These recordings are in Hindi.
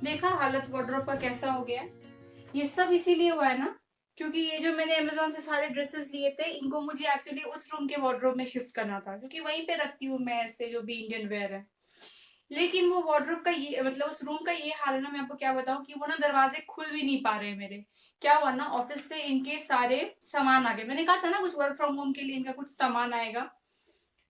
देखा हालत वार्डरोब का कैसा हो गया है। ये सब इसीलिए हुआ है ना, क्योंकि ये जो मैंने अमेज़न से सारे ड्रेसेस लिए थे, इनको मुझे एक्चुअली उस रूम के वार्डरोब में शिफ्ट करना था, क्योंकि वहीं पे रखती हूँ मैं ऐसे जो भी इंडियन वेयर है। लेकिन वो वार्डरोब का ये मतलब उस रूम का ये हाल है ना, मैं आपको क्या बताऊँ कि वो ना दरवाजे खुल भी नहीं पा रहे हैं मेरे। क्या हुआ ना, ऑफिस से इनके सारे सामान आ गए। मैंने कहा था ना कुछ वर्क फ्रॉम होम के लिए इनका कुछ सामान आएगा।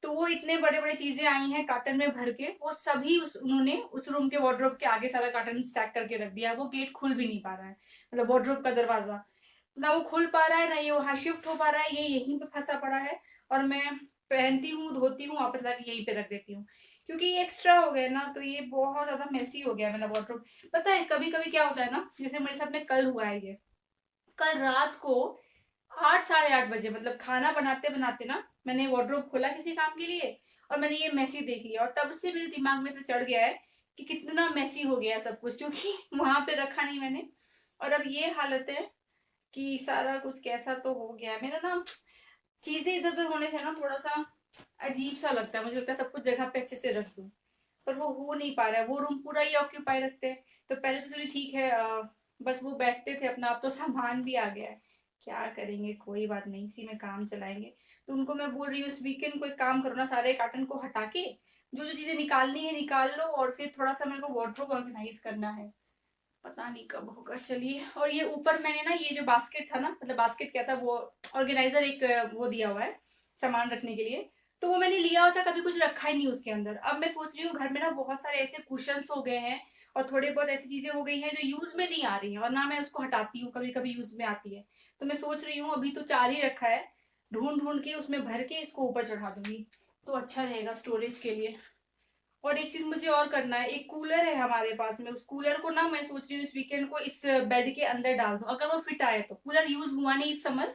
तो वो इतने बड़े बड़े चीजें आई हैं कार्टन में भर के, वो सभी उन्होंने उस रूम के वार्डरोब के आगे सारा कार्टन स्टैक करके रख दिया। वो गेट खुल भी नहीं पा रहा है, मतलब वार्डरोब का दरवाजा ना वो खुल पा रहा है, ना ये वहां शिफ्ट हो पा रहा है, ये यहीं पे फंसा पड़ा है। और मैं पहनती हूँ, धोती हूँ, वापस लाके यहीं पे रख देती हूँ, क्योंकि ये एक्स्ट्रा हो गया ना, तो ये बहुत ज्यादा मेसी हो गया मेरा वार्डरोब। पता है कभी कभी क्या होता है ना, जैसे मेरे साथ में कल हुआ है ये, कल रात को 8 साढ़े 8 बजे, मतलब खाना बनाते बनाते ना, मैंने वार्डरोब खोला किसी काम के लिए, और मैंने ये मैसी देख लिया, और तब से मेरे दिमाग में से चढ़ गया है कि कितना मैसी हो गया है सब कुछ, क्योंकि वहां पे रखा नहीं मैंने। और अब ये हालत है कि सारा कुछ कैसा तो हो गया है मेरा ना। चीजें इधर उधर होने से ना थोड़ा सा अजीब सा लगता है, मुझे लगता है सब कुछ जगह पे अच्छे से रख दूं, पर वो हो नहीं पा रहा है। वो रूम पूरा ही ऑक्यूपाई रखते हैं। तो पहले तो चलिए ठीक है, बस वो बैठते थे अपना, अब तो सामान भी आ गया है। क्या करेंगे, कोई बात नहीं, इसी में काम चलाएंगे। तो उनको मैं बोल रही हूँ इस वीकेंड कोई काम करो ना, सारे कार्टन को हटा के जो जो चीजें निकालनी है निकाल लो, और फिर थोड़ा सा मेरे को वार्डरोब ऑर्गेनाइज करना है। पता नहीं कब होगा, चलिए। और ये ऊपर मैंने ना ये जो बास्केट था ना, मतलब बास्केट क्या था, वो ऑर्गेनाइजर एक वो दिया हुआ है सामान रखने के लिए। तो वो मैंने लिया हुआ था, कभी कुछ रखा ही नहीं उसके अंदर। अब मैं सोच रही हूँ घर में ना बहुत सारे ऐसे कुशंस हो गए हैं, और थोड़े बहुत ऐसी चीजें हो गई हैं जो यूज में नहीं आ रही हैं, और ना मैं उसको हटाती हूँ, कभी कभी यूज में आती है। तो मैं सोच रही हूँ अभी तो 4 ही रखा है, ढूंढ ढूंढ के उसमें भर के इसको ऊपर चढ़ा दूंगी, तो अच्छा रहेगा स्टोरेज के लिए। और एक चीज मुझे और करना है, एक कूलर है हमारे पास में, उस कूलर को ना मैं सोच रही हूँ इस वीकेंड को इस बेड के अंदर डाल दूं, अगर वो फिट आए तो। कूलर यूज हुआ नहीं इस समर,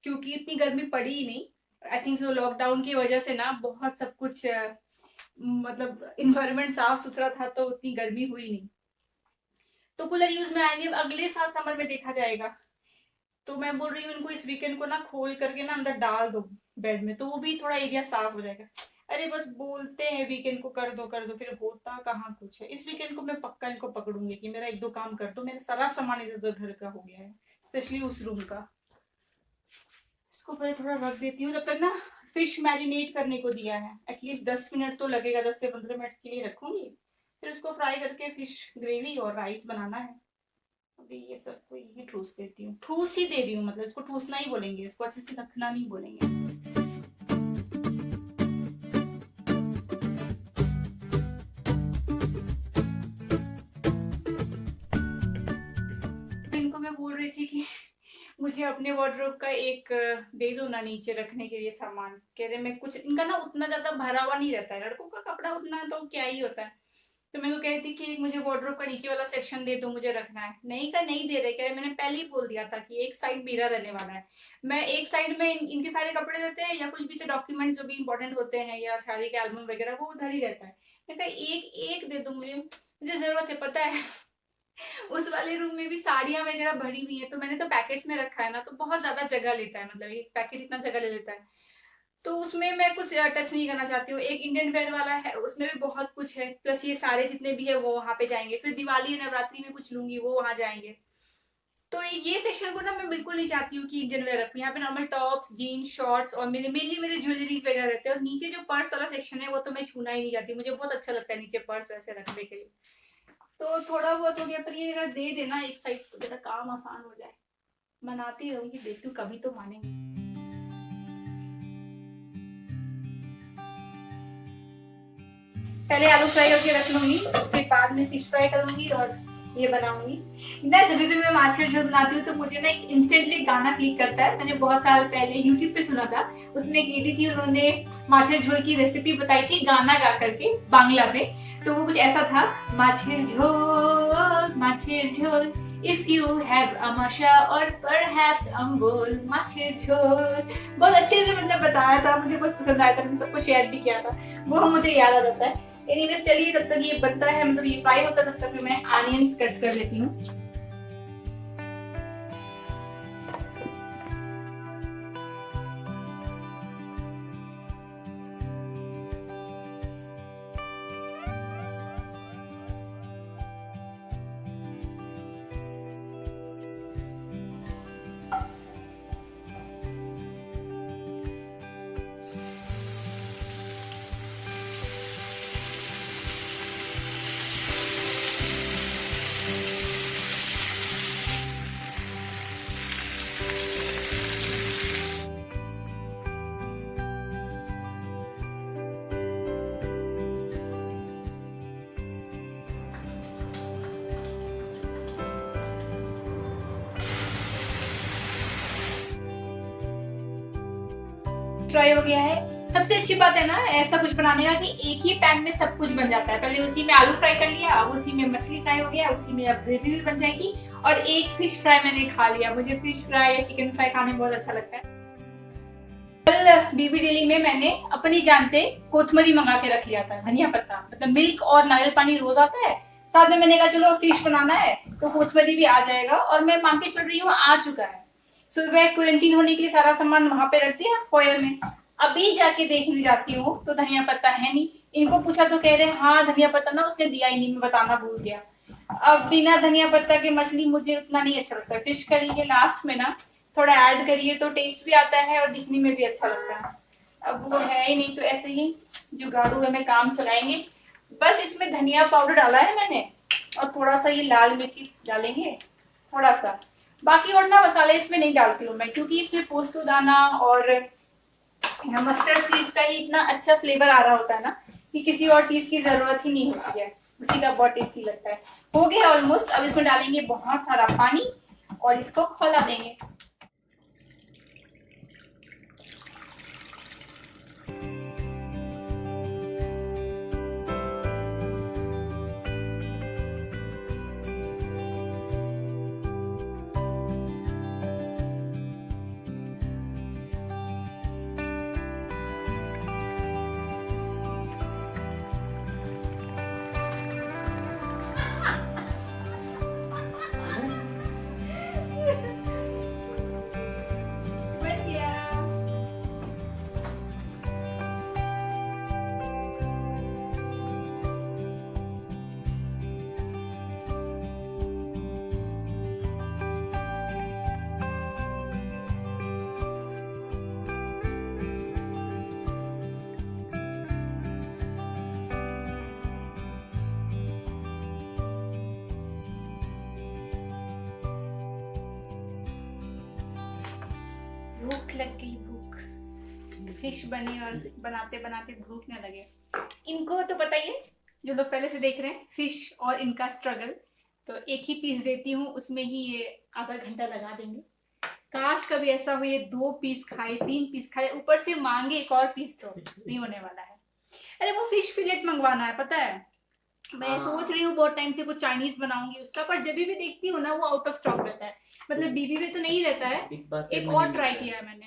क्योंकि इतनी गर्मी पड़ी ही नहीं। आई थिंक सो लॉकडाउन की वजह से ना बहुत सब कुछ मतलब इन्वायरमेंट साफ सुथरा था, तो उतनी गर्मी हुई नहीं। तो कूलर यूज में आएंगे, अगले साल समर में देखा जाएगा। तो मैं बोल रही हूँ इनको इस वीकेंड को ना खोल करके ना अंदर डाल दो बेड में, तो वो भी थोड़ा एरिया साफ हो जाएगा। अरे बस बोलते हैं वीकेंड को कर दो, फिर होता कहाँ कुछ है। इस वीकेंड को मैं पक्का इनको पकड़ूंगी कि मेरा एक दो काम कर दो, मेरा सारा सामान इधर उधर घर का हो गया है, स्पेशली उस रूम का। इसको पहले थोड़ा रख देती हूँ, जब तक ना फिश मैरिनेट करने को दिया है, एटलीस्ट 10 मिनट तो लगेगा, 10 से 15 मिनट के लिए रखूंगी। फिर उसको फ्राई करके फिश ग्रेवी और राइस बनाना है। अभी ये सबको यही ठूस देती हूँ, ठूस ही दे रही हूँ, मतलब इसको ठूसना ही बोलेंगे, इसको अच्छे से रखना नहीं बोलेंगे। इनको मैं बोल रही थी कि मुझे अपने वार्डरोब का एक दे दो ना नीचे रखने के लिए सामान। कह रहे मैं कुछ इनका ना उतना ज्यादा भरा हुआ नहीं रहता है, लड़कों का कपड़ा उतना तो क्या ही होता है। तो मेरे को कह रही थी कि मुझे वार्डरोब का नीचे वाला सेक्शन दे दो, मुझे रखना है। नहीं का नहीं दे रहे, कह रहे मैंने पहले ही बोल दिया था कि एक साइड मेरा रहने वाला है। मैं एक साइड में इनके सारे कपड़े रहते हैं, या कुछ भी से डॉक्यूमेंट्स जो भी इंपॉर्टेंट होते हैं, या शादी के एल्बम वगैरह, वो उधर ही रहता है। मैं कहा एक एक दे दो मुझे, मुझे जरूरत है, पता है। उस वाले रूम में भी साड़ियां वगैरह भरी हुई है, तो मैंने तो पैकेट्स में रखा है ना, तो बहुत ज्यादा जगह लेता है, मतलब एक पैकेट इतना जगह ले लेता है। तो उसमें मैं कुछ टच नहीं करना चाहती हूँ। एक इंडियन वेयर वाला है, उसमें भी बहुत कुछ है, प्लस ये सारे जितने भी है वो वहां पे जाएंगे। फिर दिवाली नवरात्रि में कुछ लूंगी, वो वहां जाएंगे। तो ये सेक्शन को ना मैं बिल्कुल नहीं चाहती हूँ कि इंडियन वेयर रखूं। यहाँ पे नॉर्मल टॉप्स, जीन्स, शॉर्ट्स, और मेरे मेनली मेरे ज्वेलरीज वगैरह रहते हैं। और नीचे जो पर्स वाला सेक्शन है वो तो मैं छूना ही नहीं चाहती, मुझे बहुत अच्छा लगता है नीचे पर्स वैसे रखने के लिए। तो थोड़ा बहुत हो गया, पर ये अगर दे देना एक साइड तो मेरा काम आसान हो जाए। मनाती रहूंगी, देखती हूँ कभी तो मानेंगे। पहले आलू फ्राई करके रख लूंगी, उसके बाद में फिश फ्राई करूंगी और ये बनाऊंगी ना। जब भी मैं माछर झोल बनाती हूँ तो मुझे ना इंस्टेंटली गाना क्लिक करता है। मैंने बहुत साल पहले यूट्यूब पे सुना था, उसमें एक लेडी थी, उन्होंने माछर झोल की रेसिपी बताई थी गाना गा करके बांग्ला में। तो वो कुछ ऐसा था, माछर झोल इफ यू हैव अमाशा और परहैप्स अम्बोल माछर झोल। बहुत अच्छे से मतलब बताया था, मुझे बहुत पसंद आया था, मैंने सबको शेयर भी किया था, वो मुझे याद आ जाता है। एनीवेज चलिए, तब तक ये बनता है, मतलब ये फ्राई होता है, तब तक मैं ऑनियंस कट कर लेती हूँ। फ्राई हो गया है। सबसे अच्छी बात है ना ऐसा कुछ बनाने का कि एक ही पैन में सब कुछ बन जाता है। पहले उसी में आलू फ्राई कर लिया, उसी में मछली फ्राई हो गया, उसी में अब ग्रेवी भी बन जाएगी और एक फिश फ्राई मैंने खा लिया। मुझे फिश फ्राई या चिकन फ्राई खाने में बहुत अच्छा लगता है। कल बीबी डेली में मैंने अपनी जानते कोथमरी मंगा के रख लिया था, धनिया पत्ता, मतलब मिल्क और नारियल पानी रोज आता है, साथ में मैंने कहा चलो फिश बनाना है तो कोथमरी भी आ जाएगा और मैं मांग के चल रही हूँ, आ चुका है। सुबह क्वारंटीन होने के लिए सारा सामान वहां पे रख दिया फॉयर में। अभी जाके देखने जाती हूँ तो धनिया पत्ता है नहीं। इनको पूछा तो कह रहे हैं हाँ धनिया पत्ता ना उसने दिया ही नहीं, मैं बताना भूल गया। अब बिना धनिया पत्ता के मछली मुझे उतना नहीं अच्छा लगता। फिश करी के लास्ट में ना थोड़ा ऐड करिए तो टेस्ट भी आता है और दिखने में भी अच्छा लगता है। अब वो है ही नहीं तो ऐसे ही जुगाड़ू में काम चलाएंगे। बस इसमें धनिया पाउडर डाला है मैंने और थोड़ा सा ये लाल मिर्ची डालेंगे थोड़ा सा, बाकी और ना मसाले इसमें नहीं डालती हूँ मैं, क्योंकि इसमें पोस्तु दाना और मस्टर्ड सीड्स का ही इतना अच्छा फ्लेवर आ रहा होता है ना कि किसी और चीज की जरूरत ही नहीं होती है, उसी का बहुत टेस्टी लगता है। हो गया ऑलमोस्ट। अब इसमें डालेंगे बहुत सारा पानी और इसको खौला देंगे। भूख लग गई, भूख। फिश बनी और बनाते बनाते भूख न लगे। इनको तो पता ही है, जो लोग पहले से देख रहे हैं, फिश और इनका स्ट्रगल। तो एक ही पीस देती हूँ, उसमें ही ये आधा घंटा लगा देंगे। काश कभी ऐसा हो ये 2 पीस खाए, 3 पीस खाए, ऊपर से मांगे एक और पीस, तो नहीं होने वाला है। अरे वो फिश फिलेट मंगवाना है, पता है मैं सोच रही हूँ बहुत टाइम से कुछ चाइनीज बनाऊंगी उसका, पर जब भी देखती हूँ ना वो आउट ऑफ स्टॉक रहता है। मतलब बीबी में तो नहीं रहता है, एक और ट्राई किया है मैंने,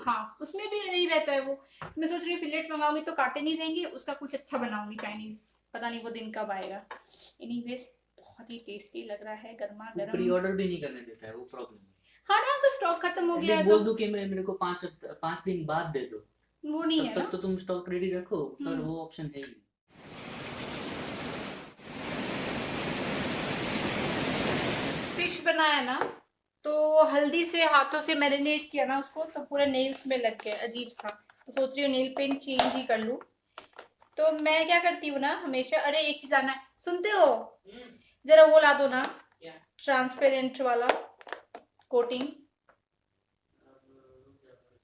हाँ उसमें भी नहीं रहता है वो। मैं सोच रही हूँ फिलेट मंगाऊंगी तो काटे नहीं देंगे, उसका कुछ अच्छा बनाऊंगी चाइनीज, पता नहीं वो दिन कब आएगा। एनीवेज बहुत ही टेस्टी लग रहा है, गर्मा गर्म। प्री ऑर्डर भी नहीं करने देता है, वो प्रॉब्लम है। हाँ ना, अगर स्टॉक खत्म हो गया बोल दूं कि मेरे को 5 दिन बाद दे दो, वो नहीं है तब तक तो तुम स्टॉक रेडी रखो, पर वो ऑप्शन है ही। फिश बनाया ना तो हल्दी से हाथों से मैरिनेट किया ना उसको, तो पूरे नेल्स में लग गया अजीब सा। तो सोच रही हूँ नेल पेंट चेंज ही कर लूँ। तो मैं क्या करती हूँ ना हमेशा, अरे एक चीज आना है, सुनते हो जरा वो ला दो ना, ट्रांसपेरेंट वाला कोटिंग,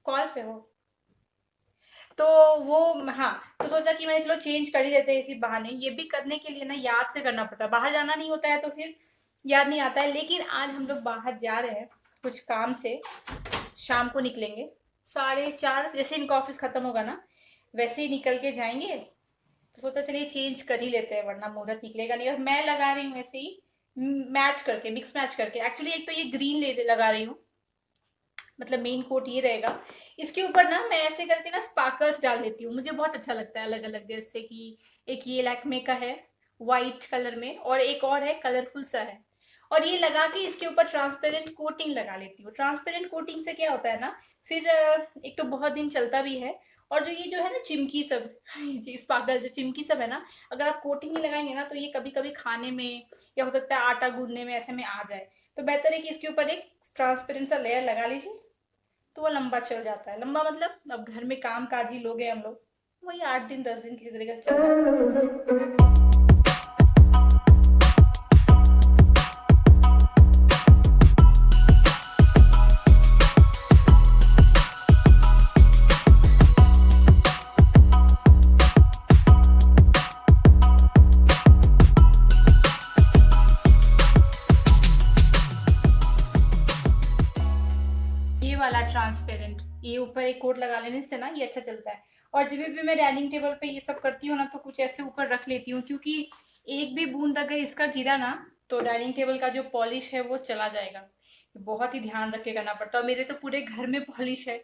कॉल पे हो तो वो। हाँ तो सोचा कि मैंने चलो चेंज कर ही देते हैं इसी बहाने। ये भी करने के लिए ना याद से करना पड़ता है, बाहर जाना नहीं होता है तो फिर याद नहीं आता है। लेकिन आज हम लोग बाहर जा रहे हैं कुछ काम से, शाम को निकलेंगे 4:30, जैसे इनका ऑफिस खत्म होगा ना वैसे ही निकल के जाएंगे। तो सोचा चलिए चेंज कर ही लेते हैं, वरना मुहूर्त निकलेगा नहीं। और मैं लगा रही हूँ ऐसे ही मैच करके, मिक्स मैच करके। एक्चुअली एक तो ये ग्रीन लगा रही हूँ, मतलब मेन कोट ये रहेगा। इसके ऊपर ना मैं ऐसे करके ना स्पार्कल्स डाल देती हूँ, मुझे बहुत अच्छा लगता है अलग अलग। जैसे कि एक ये लैक्मे का है वाइट कलर में, और एक और है कलरफुल सा है, और ये लगा के इसके ऊपर ट्रांसपेरेंट कोटिंग लगा लेती हूँ। ट्रांसपेरेंट कोटिंग से क्या होता है ना, फिर एक तो बहुत दिन चलता भी है, और जो ये जो है ना चिमकी सब स्पार्कल जो चिमकी सब है ना, अगर आप कोटिंग नहीं लगाएंगे ना तो ये कभी कभी खाने में या हो सकता है आटा गूंदने में ऐसे में आ जाए। तो बेहतर है कि इसके ऊपर एक ट्रांसपेरेंट सा लेयर लगा लीजिए, तो वो लंबा चल जाता है। लंबा मतलब अब घर में काम काजी लोग हैं हम लोग, वही 8 दिन 10 दिन किसी तरीके से चल जाता है। ट्रांसपेरेंट ये ऊपर एक कोट लगा लेने से ना ये अच्छा चलता है। और जब भी मैं डाइनिंग टेबल पे ये सब करती हूँ ना तो कुछ ऐसे ऊपर रख लेती हूँ, क्योंकि एक भी बूंद अगर इसका गिरा ना तो डाइनिंग टेबल का जो पॉलिश है वो चला जाएगा। बहुत ही ध्यान रख के करना पड़ता है। और मेरे तो पूरे घर में पॉलिश है,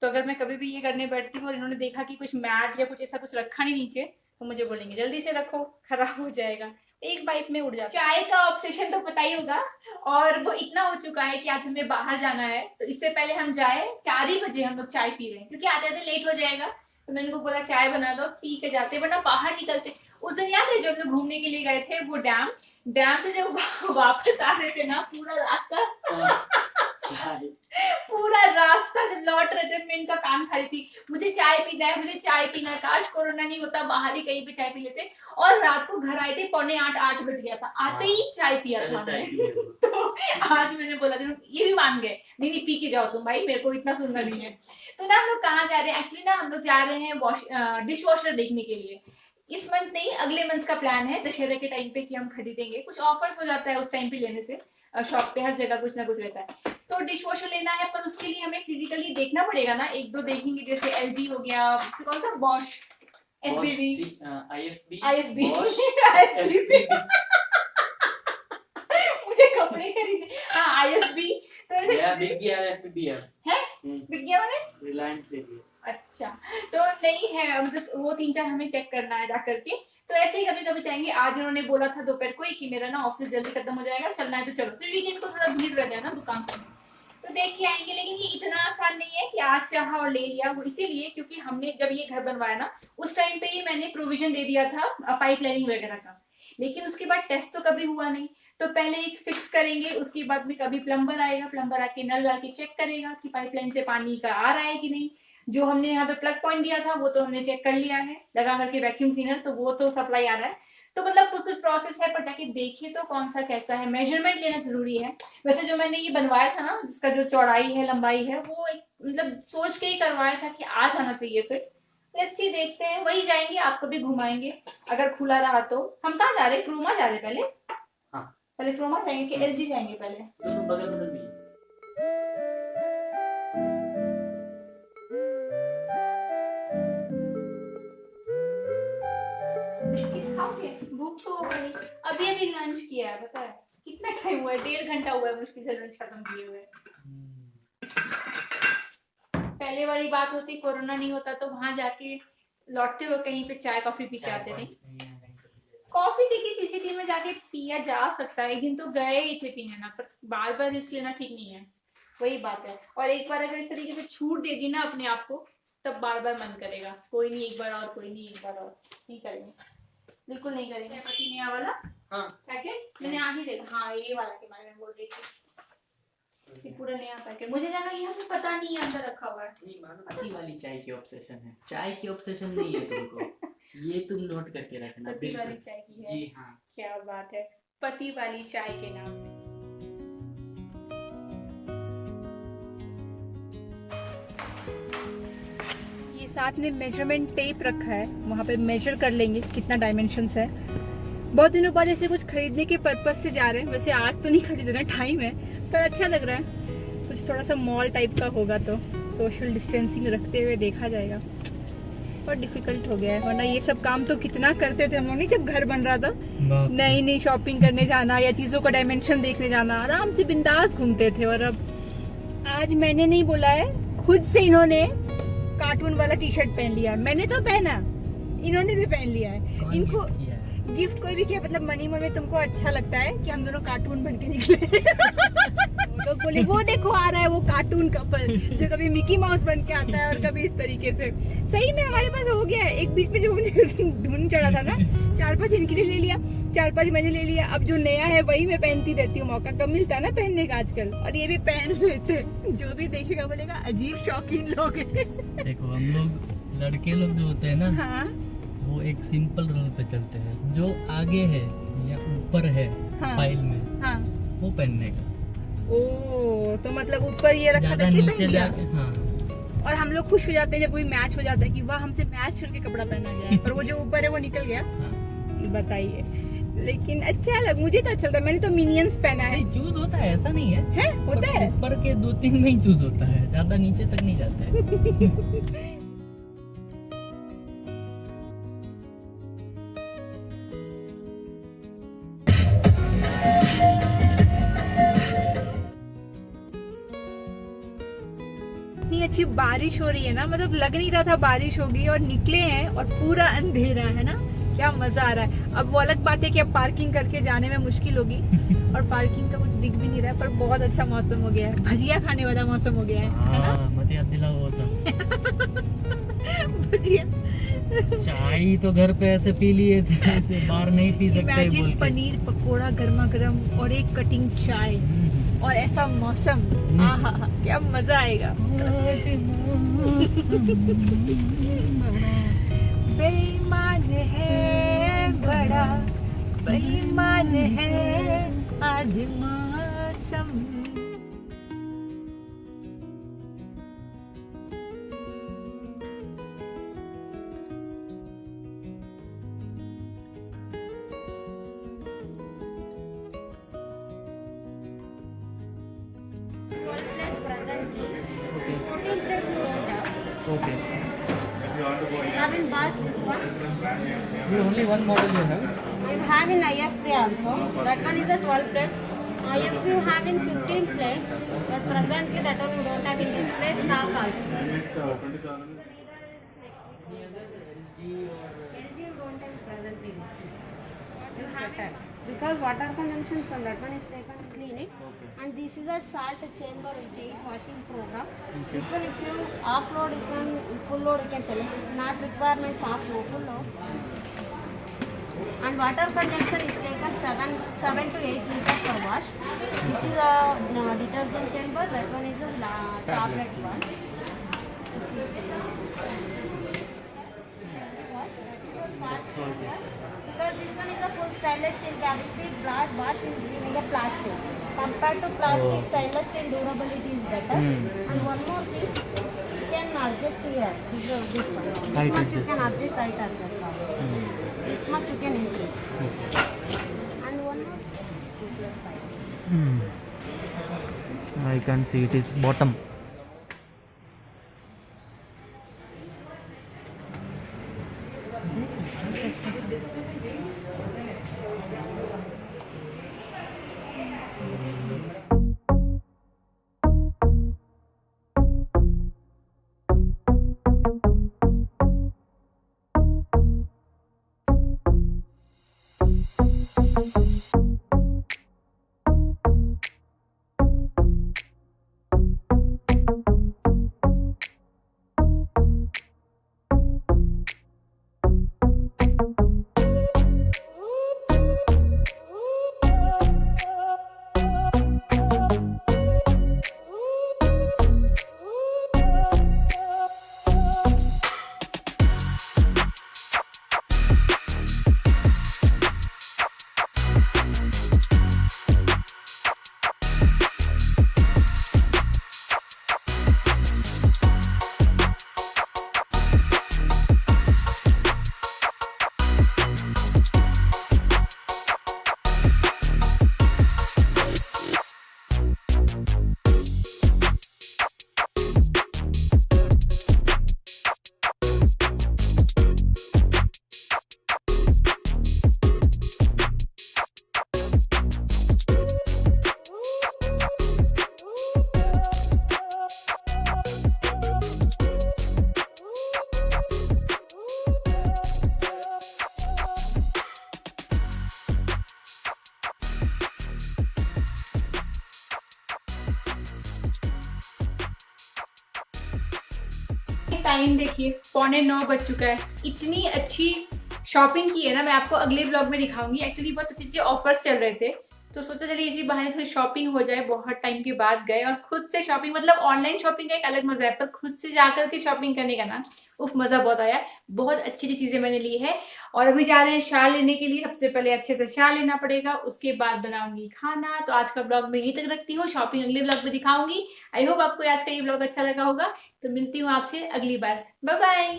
तो अगर मैं कभी भी ये करने बैठती हूँ और इन्होंने देखा कि कुछ मैट या कुछ ऐसा कुछ रखा नहीं नीचे, तो मुझे बोलेंगे जल्दी से रखो, खराब हो जाएगा। एक बाइट में उड़ जाता है। चाय का ऑब्सेशन तो पता ही होगा, और वो इतना हो चुका है कि आज हमें बाहर जाना है, तो इससे पहले हम जाए 4 ही बजे हम लोग चाय पी रहे हैं, क्योंकि आते आते लेट हो जाएगा। तो मैंने उनको बोला चाय बना दो, पी के जाते, वरना बाहर निकलते। उस दिन याद है जब हम लोग घूमने के लिए गए थे वो डैम से जब वापस आ रहे थे ना, पूरा रास्ता जब लौट रहे थे मैं इनका कान खा रही थी, मुझे चाय पीना है, मुझे चाय पीना है। काश कोरोना नहीं होता, बाहर ही कहीं पे चाय पी लेते। और रात को घर आए थे 7:45-8 बज गया था, आते ही चाय पिया था मैंने। तो आज मैंने बोला ये भी मान गए, नहीं पी के जाओ तुम भाई, मेरे को इतना सुनना नहीं है। तो ना हम लोग कहाँ जा रहे हैं, एक्चुअली ना हम लोग जा रहे हैं डिश वॉशर देखने के लिए। इस मंथ नहीं, अगले मंथ का प्लान है, दशहरा के टाइम पे कि हम खरीदेंगे। कुछ ऑफर्स हो जाता है उस टाइम पे लेने से, शॉप पे हर जगह कुछ ना कुछ रहता है। तो डिश वॉशर लेना है, पर उसके लिए हमें फिजिकली देखना पड़ेगा ना, 1-2 देखेंगे, जैसे LG हो गया, कौन सा बॉश, FBB, IFB मुझे कपड़े खरीदे, हाँ IFB। तो ऐसे बिग गया FBB है, बिग गया मैंने रिलायंस से भी। अच्छा, तो नहीं है, मतलब वो 3-4 हमें चेक करना है जा करके। तो ऐसे ही कभी कभी जाएंगे। आज उन्होंने बोला था दोपहर को ही कि मेरा ना ऑफिस जल्दी खत्म हो जाएगा, चलना है तो चलो, फिर वीकेंड को थोड़ा भीड़ रहता है ना दुकान पर, तो देख के आएंगे। लेकिन ये इतना आसान नहीं है कि आज चाहा और ले लिया, वो इसीलिए क्योंकि हमने जब ये घर बनवाया ना उस टाइम पे ही मैंने प्रोविजन दे दिया था पाइप लाइनिंग वगैरह का, लेकिन उसके बाद टेस्ट तो कभी हुआ नहीं। तो पहले एक फिक्स करेंगे, उसके बाद में कभी प्लम्बर आएगा, प्लम्बर आके नल डाल के चेक करेगा कि पाइपलाइन से पानी का आ रहा है कि नहीं। जो हमने यहाँ पे प्लग पॉइंट दिया था वो तो हमने चेक कर लिया है लगा करके वैक्यूम क्लीनर, तो वो तो सप्लाई आ रहा है। तो मतलब कुछ कुछ प्रोसेस है, पर जाके देखे तो कौन सा कैसा है, मेजरमेंट लेना जरूरी है। वैसे जो मैंने ये बनवाया था ना, जिसका जो चौड़ाई है लंबाई है, वो एक मतलब सोच के ही करवाया था कि आ जाना चाहिए फिर। लेट्स सी, देखते हैं, वही जाएंगे, आपको भी घुमाएंगे अगर खुला रहा तो। हम कहाँ जा रहे हैं, क्रोमा जा रहे हैं पहले? हाँ। पहले क्रोमा जाएंगे कि LG जाएंगे पहले? दोनों बगल में भी। भूख तो हो गई, अभी लंच किया है, पता है कितना टाइम हुआ है, 1.5 घंटा हुआ है मुश्किल से लंच खत्म किए हुए। पहले वाली बात होती, कोरोना नहीं होता तो वहां जाके लौटते हुए कहीं पे चाय कॉफी पी के आते थे। कॉफी देखिए CCTV में जाके पिया जा सकता है, लेकिन तो गए ही थे पीने ना, पर बार बार रिस्क लेना ठीक नहीं है, वही बात है। और एक बार अगर इस तरीके से छूट दे दी ना अपने आप को, तब बार बार मन करेगा, कोई नहीं एक बार और, कोई नहीं एक बार और, नहीं करेंगे, बिल्कुल नहीं करेंगे। पति नया वाला पैकेट मैंने आज ही देखा, हाँ ये वाला के बारे में बोल रही थी, ये पूरा नया पैकेट। मुझे लगा यहाँ पे पता नहीं अंदर रखा हुआ है। पति वाली चाय की ऑब्सेशन है, चाय की ऑब्सेशन नहीं है तुमको, ये तुम नोट करके रखना। पति वाली चाय की है जी हाँ, क्या बात है, पति वाली चाय के नाम पे। ये साथ में मेजरमेंट टेप रखा है, वहाँ पे मेजर कर लेंगे कितना डायमेंशंस है। बहुत दिनों बाद ऐसे कुछ खरीदने के पर्पस से जा रहे हैं, वैसे आज तो नहीं खरीदना, टाइम है, पर अच्छा लग रहा है। कुछ थोड़ा सा मॉल टाइप का होगा तो सोशल डिस्टेंसिंग रखते हुए देखा जाएगा। और डिफिकल्ट हो गया है, वरना ये सब काम तो कितना करते थे हम लोग नहीं, जब घर बन रहा था, नई नई शॉपिंग करने जाना या चीजों का डायमेंशन देखने जाना, आराम से बिंदास घूमते थे। और अब आज मैंने नहीं बोला है, खुद से इन्होंने कार्टून वाला टी-शर्ट पहन लिया, मैंने तो पहना, इन्होंने भी पहन लिया है। इनको गिफ्ट कोई भी किया, मतलब मनी में तुमको अच्छा लगता है कि हम दोनों कार्टून बन के निकले। लोग बोले वो देखो आ रहा है वो कार्टून कपल, जो कभी मिकी माउस बन के आता है और कभी इस तरीके से। सही में हमारे पास हो गया है। एक बीच में जो मुझे धुन चढ़ा था ना, 4-5 इनके लिए ले लिया, 4-5 मैंने ले लिया। अब जो नया है वही मैं पहनती रहती हूँ, मौका कम मिलता है ना पहनने का आजकल, और ये भी पहन लेते। जो भी देखेगा बोलेगा अजीब शौकीन लोग हैं। देखो हम लोग लड़के लोग जो होते हैं ना, हाँ वो एक सिंपल रूल पे चलते हैं, जो आगे है या ऊपर है हाँ, फाइल में, हाँ। वो पहनने का। ओ तो मतलब ऊपर ये रखा ज्यादा था नीचे जाके, हाँ। और हम लोग खुश हो जाते हैं जब कोई मैच हो जाता है कि वाह हमसे मैच करके कपड़ा पहना गया है, पर वो जो ऊपर है वो निकल गया। हाँ। बताइए, लेकिन अच्छा लग, मुझे तो अच्छा लगता है। मैंने तो मिनियंस पहना है। नहीं चूज होता है, ऐसा नहीं है। हैं? होता है। ऊपर के 2-3 में ही चूज होता है, ज्यादा नीचे तक नहीं जाता है। इतनी अच्छी बारिश हो रही है ना, मतलब लग नहीं रहा था बारिश होगी, और निकले हैं और पूरा अंधेरा है ना, क्या मजा आ रहा है। अब वो अलग बात है कि अब पार्किंग करके जाने में मुश्किल होगी, और पार्किंग का कुछ दिख भी नहीं रहा है, पर बहुत अच्छा मौसम हो गया है, भजिया खाने वाला मौसम हो गया है ना। हाँ, मत याद दिलाओ वो सब। भजिया, चाय तो घर पे ऐसे पी लिए थे, ऐसे बाहर नहीं पी सकते बोल इमेजिन के। पनीर पकोड़ा गर्मा गर्म और एक कटिंग चाय और ऐसा मौसम, आहा क्या मजा आएगा। बेईमान है बड़ा, बेईमान है आज मौसम। Okay. Have in bus one. Only one model you have? I have in IFP also. That one is a 12 plus. IFP you have in 15 plus. But presently that one you don't have in display stock also. LG you don't have presently. You have it. Because water consumption from that one is taken clean it. And this is a salt chamber with the washing program. This one if you off load you can, full load you can select. It's not requirement off load, full load. And water consumption is taken 7 to 8 liters per wash. This is a detergent chamber. That one is a tablet one. Because this one is a full stainless steel cavity, blood wash is in the plastic. Compared to plastic, stainless steel durability is better. And one more thing, you can adjust here. This one. This much you can adjust, height adjust also. This much you can increase. And one more. I can see it is bottom. Time देखिए 8:45 बज चुका है। इतनी अच्छी शॉपिंग की है ना, मैं आपको अगले ब्लॉग में दिखाऊंगी। एक्चुअली बहुत अच्छे ऑफर्स चल रहे थे, तो सोचा चलिए इसी बहाने थोड़ी शॉपिंग हो जाए। बहुत टाइम के बाद गए, और खुद से शॉपिंग, मतलब ऑनलाइन शॉपिंग का एक अलग मजा है, पर खुद से जाकर के शॉपिंग करने का ना, उफ, मजा बहुत आया। बहुत अच्छी अच्छी चीजें मैंने ली है, और अभी जा रहे हैं शाल लेने के लिए। सबसे पहले अच्छे से शाल लेना पड़ेगा, उसके बाद बनाऊंगी खाना। तो आज का ब्लॉग मैं यहीं तक रखती हूँ, शॉपिंग अगले ब्लॉग में दिखाऊंगी। आई होप आपको आज का ये ब्लॉग अच्छा लगा होगा। तो मिलती हूँ आपसे अगली बार, बाय बाय।